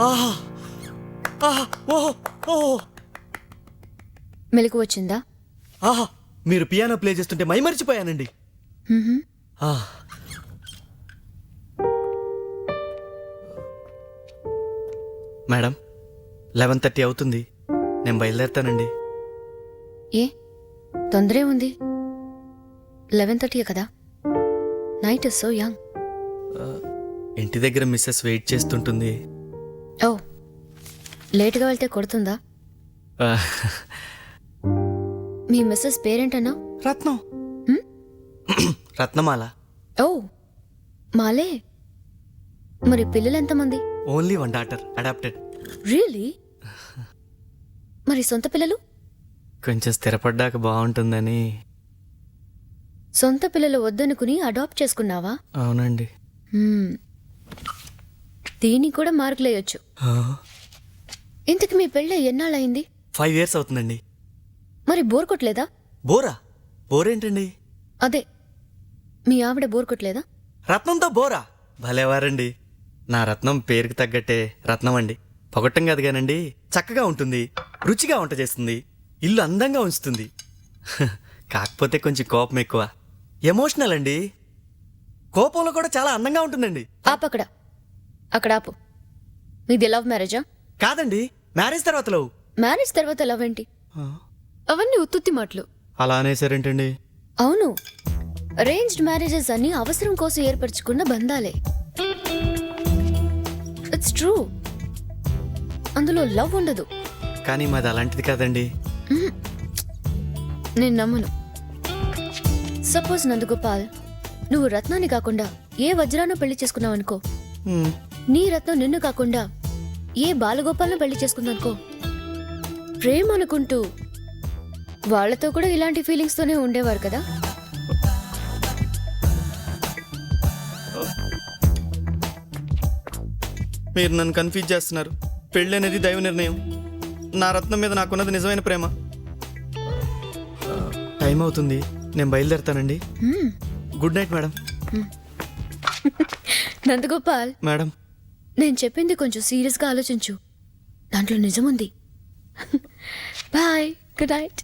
ఆహా ఆహా ఓహో ఓహో మెలకు వచ్చిందా? ఆహా మీరు పియానో ప్లే చేస్తుంటే మై మర్చిపోయానండి. ఆ. మేడం 11:30 అవుతుంది, నేను బయలుదేరుతానండి. ఏ తొందరే ఉంది? 11:30 కదా. Night is so young. ఇంటి దగ్గర మిస్సెస్ వెయిట్ చేస్తుంటుంది. ఓ, లేటుగా వెళ్తే కొడుతుందా? ఆ, మీ మిస్సెస్ పేరేంటన్నా? రత్నం. రత్నమాల. ఓ మాలే. మరి పిల్లలు ఎంతమంది? Only one daughter, adopted. Really? మరి సొంత పిల్లలు? కొంచెం స్థిరపడ్డాక బాగుంటుందని. సొంత పిల్లలు వద్దనుకుని అడాప్ట్ చేసుకున్నావా? అవునండి. దీనికి కూడా మార్కులేయొచ్చు. ఆ, ఇంతకు మీ పెళ్ళి ఎన్నాళ్ళయింది? 5 years అవుతుందండి. మరి బోర్ కొట్టలేదా? బోరా? బోరేంటండి? అదే, మీ ఆవిడ బోర్ కొట్టలేదా? రత్నంతో బోరా? భలేవారండి. నా రత్నం పేరుకి తగ్గట్టే రత్నం అండి. పొగట్టం కాదు కానండి, చక్కగా ఉంటుంది, రుచిగా వంట చేస్తుంది, ఇల్లు అందంగా ఉంచుతుంది. కాకపోతే కొంచెం కోపం ఎక్కువ, ఎమోషనల్ అండి. కోపంలో కూడా చాలా అందంగా ఉంటుందండి. ఆపక్కడ, అక్కడ ఆపు. మీది లవ్ మ్యారేజా? కాదండి, మ్యారేజ్ తర్వాత లవ్. మ్యారేజ్ తర్వాత లవ్ ఏంటి? అవన్నీ ఉత్తుత్తి మాటలు. అలా అనేసారేంటండి? అవును, అరేంజ్డ్ మ్యారేజెస్ అన్ని అవసరం కోసం ఏర్పరచుకున్న బంధాలే. ఇట్స్ ట్రూ, అందులో లవ్ ఉండదు. కానీ మాది అలాంటిది కాదండి. నేను నమ్మను. సపోజ్ నందగోపాల్, నువ్వు రత్నాన్ని కాకుండా ఏ వజ్రానో పెళ్లి చేసుకున్నావు అనుకో, నీ రత్నం నిన్ను కాకుండా ఏ బాలగోపాలను పెళ్లి చేసుకుందనుకో, ప్రేమ అనుకుంటూ వాళ్లతో కూడా ఇలాంటి ఫీలింగ్స్ తోనే ఉండేవారు కదా. మీరు నన్ను కన్ఫ్యూజ్ చేస్తున్నారు. పెళ్ళి అనేది దైవ నిర్ణయం. నా రత్నం మీద నాకున్నది నిజమైన ప్రేమ. టైం అవుతుంది, నేను బయలుదేరుతానండి. Good night madam. Nandagopal madam, నేను చెప్పింది కొంచెం సీరియస్గా ఆలోచించు, దాంట్లో నిజముంది. Bye, good night.